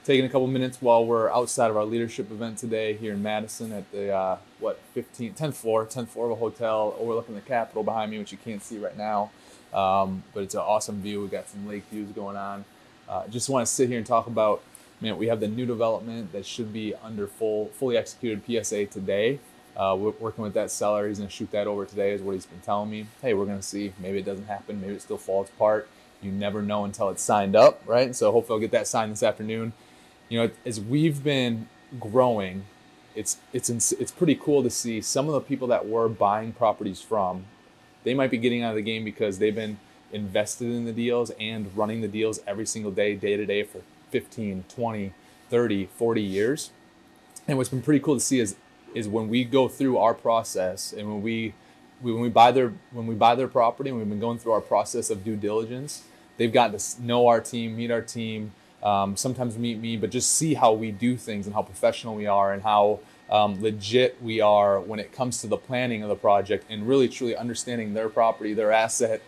taking a couple minutes while we're outside of our leadership event today here in Madison at the 10th floor of a hotel overlooking the Capitol behind me, which you can't see right now. But it's an awesome view. We got some lake views going on. Just want to sit here and talk about, man, we have the new development that should be under fully executed PSA today. We're working with that seller. He's going to shoot that over today, is what he's been telling me. Hey, we're going to see. Maybe it doesn't happen. Maybe it still falls apart. You never know until it's signed up, right? And so hopefully I'll get that signed this afternoon. You know, as we've been growing, it's pretty cool to see some of the people that we're buying properties from. They might be getting out of the game because they've been invested in the deals and running the deals every single day, day to day for 15, 20, 30, 40 years. And what's been pretty cool to see is when we go through our process and when we buy their property, and we've been going through our process of due diligence, they've gotten to know our team, meet our team, sometimes meet me, but just see how we do things and how professional we are and how legit we are when it comes to the planning of the project and really truly understanding their property, their asset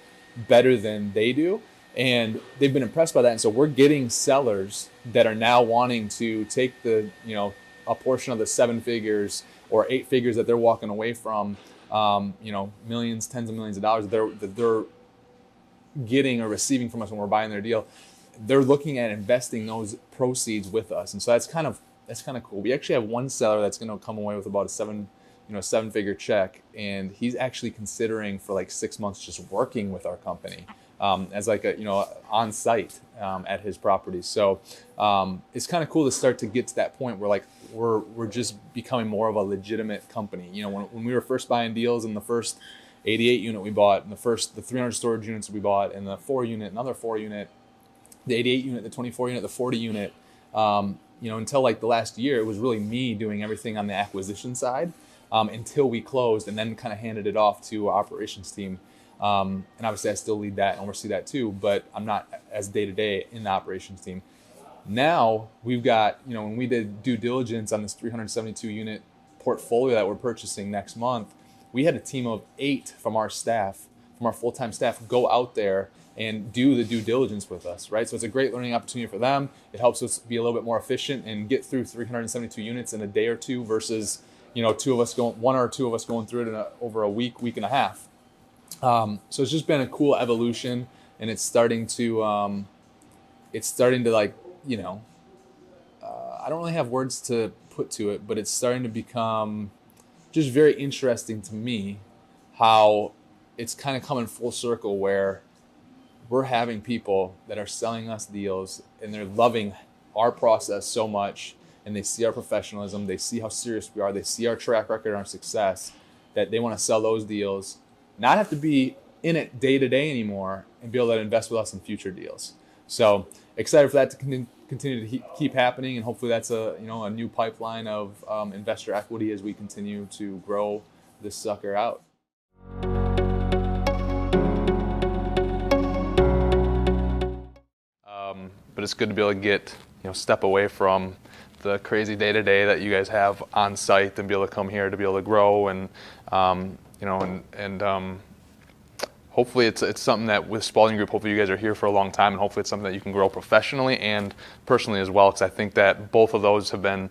better than they do. And they've been impressed by that. And so we're getting sellers that are now wanting to take a portion of the 7 figures or 8 figures that they're walking away from, millions, tens of millions of dollars that they're getting or receiving from us when we're buying their deal. They're looking at investing those proceeds with us. And so that's kind of cool. We actually have one seller that's going to come away with about a 7-figure check, and he's actually considering for like 6 months just working with our company as like on site at his property. So it's kind of cool to start to get to that point where like we're just becoming more of a legitimate company. You know, when we were first buying deals in the first 88 unit we bought, and the 300 storage units we bought, and the 4 unit, another 4 unit, the 88 unit, the 24 unit, the 40 unit, until like the last year, it was really me doing everything on the acquisition side until we closed, and then kind of handed it off to our operations team. And obviously I still lead that and oversee that too, but I'm not as day-to-day in the operations team. Now we've got, when we did due diligence on this 372 unit portfolio that we're purchasing next month, we had a team of 8 from our staff, from our full-time staff, go out there and do the due diligence with us, right? So it's a great learning opportunity for them. It helps us be a little bit more efficient and get through 372 units in a day or two versus, one or two of us going through it over a week and a half. So it's just been a cool evolution, and it's starting to like, I don't really have words to put to it, but it's starting to become just very interesting to me how it's kind of coming full circle where we're having people that are selling us deals and they're loving our process so much, and they see our professionalism, they see how serious we are, they see our track record and our success, that they want to sell those deals, not have to be in it day to day anymore, and be able to invest with us in future deals. So excited for that to continue to keep happening, and hopefully that's a new pipeline of investor equity as we continue to grow this sucker out. But it's good to be able to get step away from the crazy day to day that you guys have on site and be able to come here to be able to grow and hopefully it's something that with Spaulding Group, hopefully you guys are here for a long time, and hopefully it's something that you can grow professionally and personally as well, because I think that both of those have been,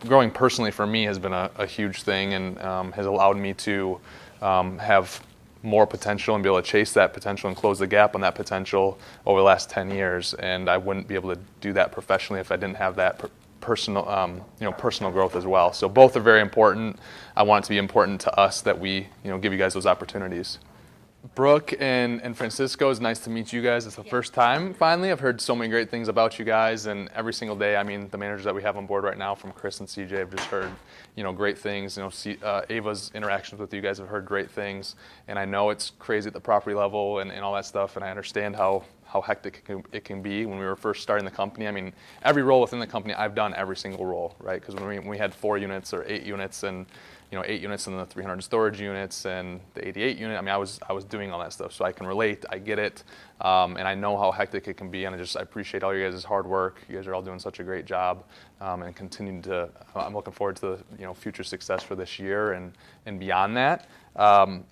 growing personally for me has been a huge thing, and has allowed me to have more potential and be able to chase that potential and close the gap on that potential over the last 10 years. And I wouldn't be able to do that professionally if I didn't have that personal growth as well. So both are very important. I want it to be important to us that we, give you guys those opportunities. Brooke and Francisco, it's nice to meet you guys. It's the first time, finally. I've heard so many great things about you guys, and every single day, the managers that we have on board right now, from Chris and CJ, have just heard, great things. Ava's interactions with you guys have heard great things, and I know it's crazy at the property level and all that stuff, and I understand how hectic it can be. When we were first starting the company, every role within the company, I've done every single role, right? Because when we had 4 units or 8 units, and 8 units in the 300 storage units and the 88 unit. I was doing all that stuff, so I can relate. I get it, and I know how hectic it can be. And I appreciate all you guys' hard work. You guys are all doing such a great job, and continuing to. I'm looking forward to the future success for this year and beyond that.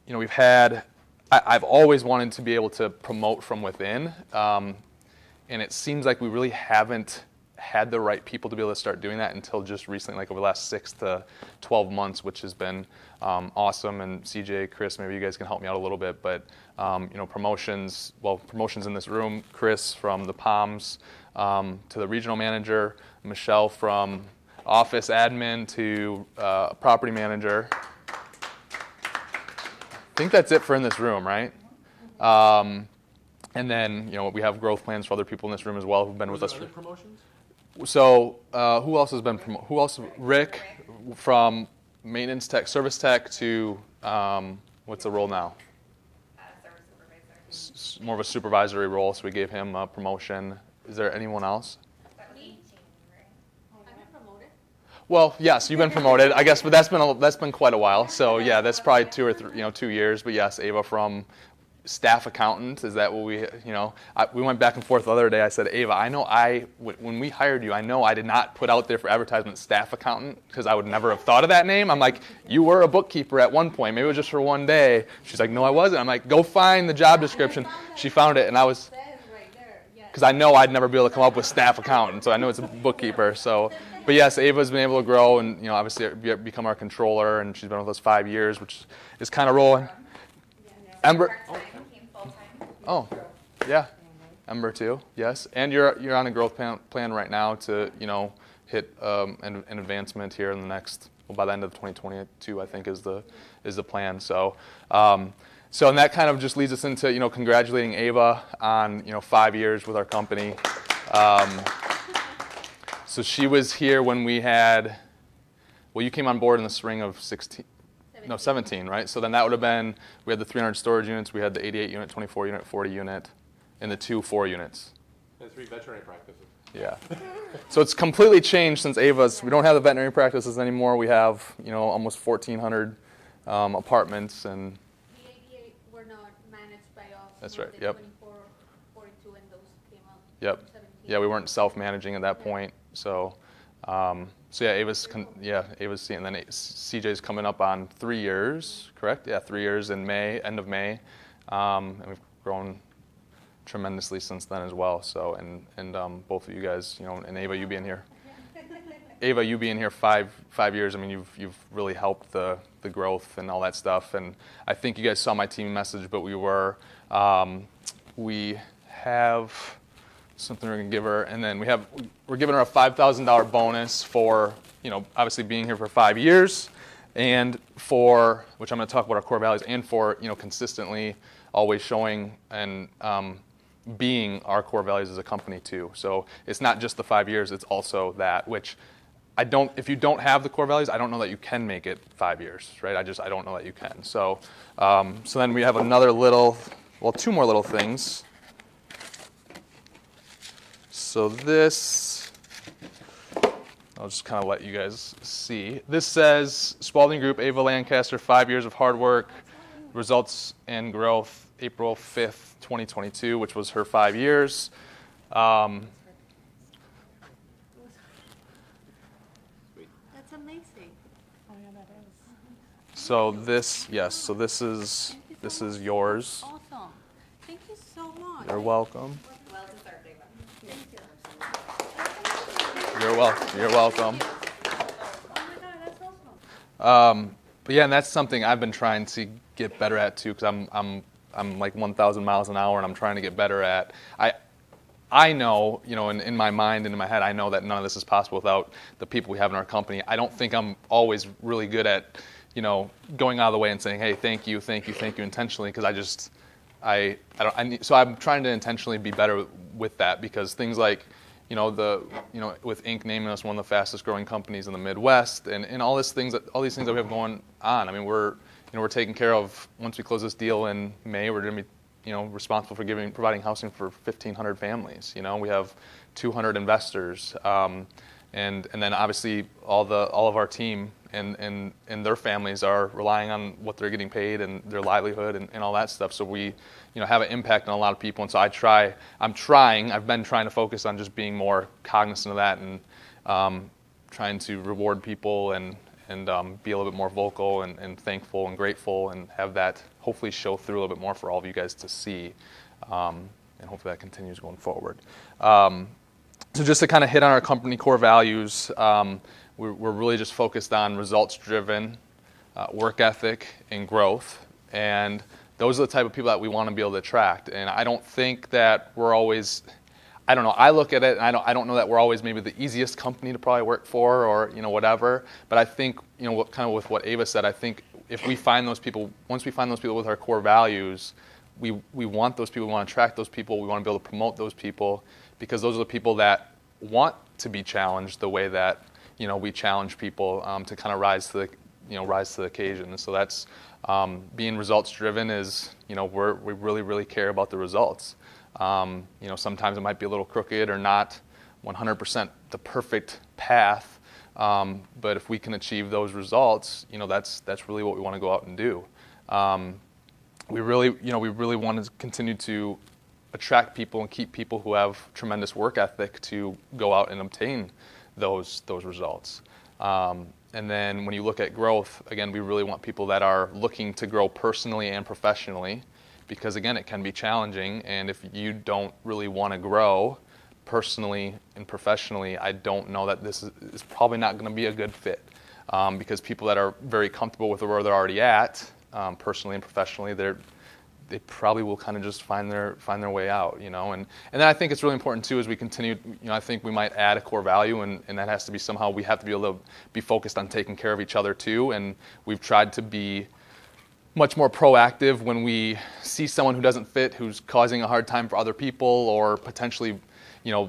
We've had. I've always wanted to be able to promote from within, and it seems like we really haven't had the right people to be able to start doing that until just recently, like over the last 6 to 12 months, which has been awesome. And CJ, Chris, maybe you guys can help me out a little bit. But promotions in this room. Chris from the Palms to the regional manager, Michelle from office admin to property manager. I think that's it for in this room, right? And then, we have growth plans for other people in this room as well who've been with us. Other promotions? So, who else has been who else? Rick from maintenance tech, service tech to what's the role now? Service supervisor. More of a supervisory role. So we gave him a promotion. Is there anyone else? That was 18, right? I've been promoted. Well, yes, you've been promoted, I guess, but that's been quite a while. So yeah, that's probably 2 or 3, 2 years. But yes, Ava from staff accountant. Is that what we went back and forth the other day. I said, Ava, I know when we hired you, I know I did not put out there for advertisement staff accountant because I would never have thought of that name. I'm like, you were a bookkeeper at one point. Maybe it was just for one day. She's like, no, I wasn't. I'm like, go find the job description. She found it, and I was, because I know I'd never be able to come up with staff accountant, so I know it's a bookkeeper. So, but yes, Ava's been able to grow and obviously become our controller, and she's been with us 5 years, which is kind of rolling. Ember. Part-time became full-time. Oh, yeah. Ember too. Yes, and you're on a growth plan right now to hit an advancement here in the next by the end of 2022. I think is the plan. So. And that kind of just leads us into congratulating Ava on 5 years with our company. So she was here when we had. Well, you came on board in the spring of 17, right? So then that would have been, we had the 300 storage units, we had the 88 unit, 24 unit, 40 unit, and the 2 4 units. And 3 veterinary practices. Yeah. So it's completely changed since Ava's. We don't have the veterinary practices anymore. We have almost 1,400 apartments and. The 88 were not managed by us. That's no, right. the Yep. 24, 42, and those came out. Yep. 17. Yeah, we weren't self-managing at that point. So yeah, Ava's seeing, and then CJ's coming up on 3 years, correct? Yeah, 3 years in May, end of May, and we've grown tremendously since then as well. So, and both of you guys, and Ava, you being here. Ava, you being here 5 years, I mean, you've really helped the growth and all that stuff. And I think you guys saw my team message, but we have something we're gonna give her, and then we're giving her a $5,000 bonus for obviously being here for 5 years, and for which I'm going to talk about our core values, and for consistently always showing and being our core values as a company too. So it's not just the 5 years; it's also that which if you don't have the core values, I don't know that you can make it 5 years, right? I don't know that you can. So so then we have two more little things. So this, I'll just kind of let you guys see. This says Spaulding Group, Ava Lancaster, 5 years of hard work, results and growth, April 5th, 2022, which was her 5 years. That's amazing. Oh yeah, that is. So this is yours. Awesome. Thank you so much. You're welcome. Well deserved, Ava. Thank you. You're welcome. Oh my God, that's awesome. But yeah, and that's something I've been trying to get better at too, because I'm like 1,000 miles an hour, and I'm trying to get better at. I know, in my mind and in my head, I know that none of this is possible without the people we have in our company. I don't think I'm always really good at, going out of the way and saying, hey, thank you intentionally, because so I'm trying to intentionally be better with that, because things like, with Inc. naming us one of the fastest growing companies in the Midwest, and all these things that we have going on. I mean, we're taking care of, once we close this deal in May, we're going to be, responsible for providing housing for 1,500 families. We have 200 investors, and then obviously all of our team and their families are relying on what they're getting paid and their livelihood and all that stuff. So we, have an impact on a lot of people. And so I've been trying to focus on just being more cognizant of that, and trying to reward people and be a little bit more vocal and thankful and grateful, and have that hopefully show through a little bit more for all of you guys to see. And hopefully that continues going forward. So just to kind of hit on our company core values, we're really just focused on results-driven work ethic and growth, and those are the type of people that we want to be able to attract. And I don't think that we're always, I don't know, I look at it and I don't know that we're always maybe the easiest company to probably work for, or whatever, but I think kind of with what Ava said, I think if we find those people, once we find those people with our core values, we want those people, we want to attract those people, we want to be able to promote those people, because those are the people that want to be challenged the way that we challenge people to kind of rise to the occasion. And so that's being results driven is we really care about the results. Sometimes it might be a little crooked or not 100% the perfect path, but if we can achieve those results, that's really what we want to go out and do. We really want to continue to attract people and keep people who have tremendous work ethic to go out and obtain those results. And then when you look at growth, again, we really want people that are looking to grow personally and professionally, because again, it can be challenging, and if you don't really want to grow personally and professionally, I don't know that this is probably not going to be a good fit, because people that are very comfortable with where they're already at, personally and professionally, they probably will kind of just find their way out, And then I think it's really important too as we continue. I think we might add a core value, and that has to be somehow we have to be able to be focused on taking care of each other too. And we've tried to be much more proactive when we see someone who doesn't fit, who's causing a hard time for other people, or potentially, a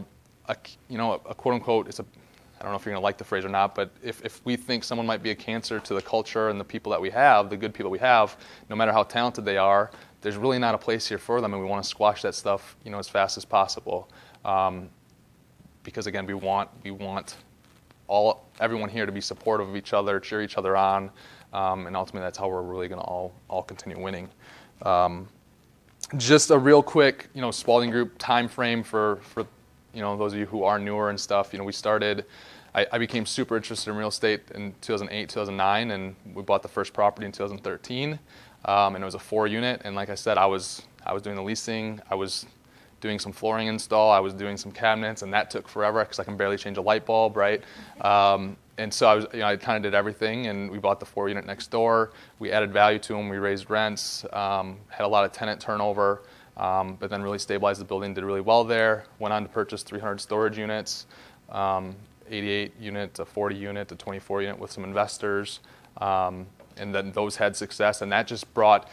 quote unquote, I don't know if you're going to like the phrase or not, but if we think someone might be a cancer to the culture and the people that we have, the good people we have, no matter how talented they are, there's really not a place here for them, and we want to squash that stuff, as fast as possible. Because again, we want everyone here to be supportive of each other, cheer each other on, and ultimately that's how we're really going to all continue winning. Just a real quick, Spaulding Group time frame for those of you who are newer and stuff. We started. I became super interested in real estate in 2008, 2009, and we bought the first property in 2013. And it was a 4-unit, and like I said, I was doing the leasing, I was doing some flooring install, I was doing some cabinets, and that took forever because I can barely change a light bulb, right? And so I kind of did everything, and we bought the 4-unit next door. We added value to them, we raised rents, had a lot of tenant turnover, but then really stabilized the building, did really well there. Went on to purchase 300 storage units, 88 unit, a 40 unit, a 24 unit with some investors. And then those had success, and that just brought,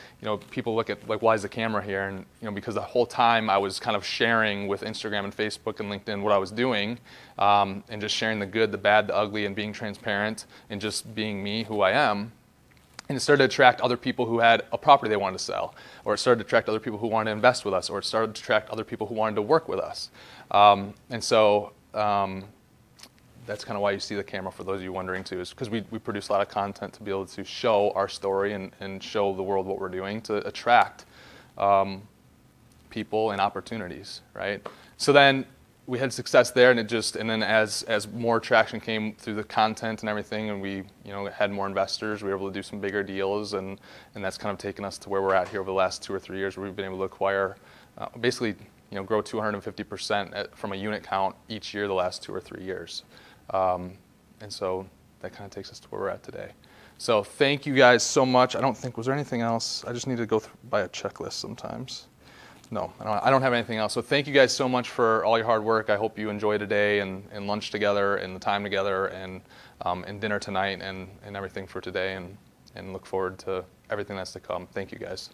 people look at, like, why is the camera here? And, because the whole time I was kind of sharing with Instagram and Facebook and LinkedIn what I was doing, and just sharing the good, the bad, the ugly, and being transparent, and just being me, who I am. And it started to attract other people who had a property they wanted to sell, or it started to attract other people who wanted to invest with us, or it started to attract other people who wanted to work with us. And so that's kind of why you see the camera, for those of you wondering too, is because we produce a lot of content to be able to show our story and show the world what we're doing to attract people and opportunities, right? So then we had success there, and then as more traction came through the content and everything, and we had more investors, we were able to do some bigger deals, and that's kind of taken us to where we're at here over the last 2 or 3 years, where we've been able to acquire basically grow 250% from a unit count each year the last 2 or 3 years. And so that kind of takes us to where we're at today. So thank you guys so much. Was there anything else? I just need to go by a checklist sometimes. No, I don't have anything else. So thank you guys so much for all your hard work. I hope you enjoy today and lunch together and the time together and dinner tonight and everything for today, and look forward to everything that's to come. Thank you guys.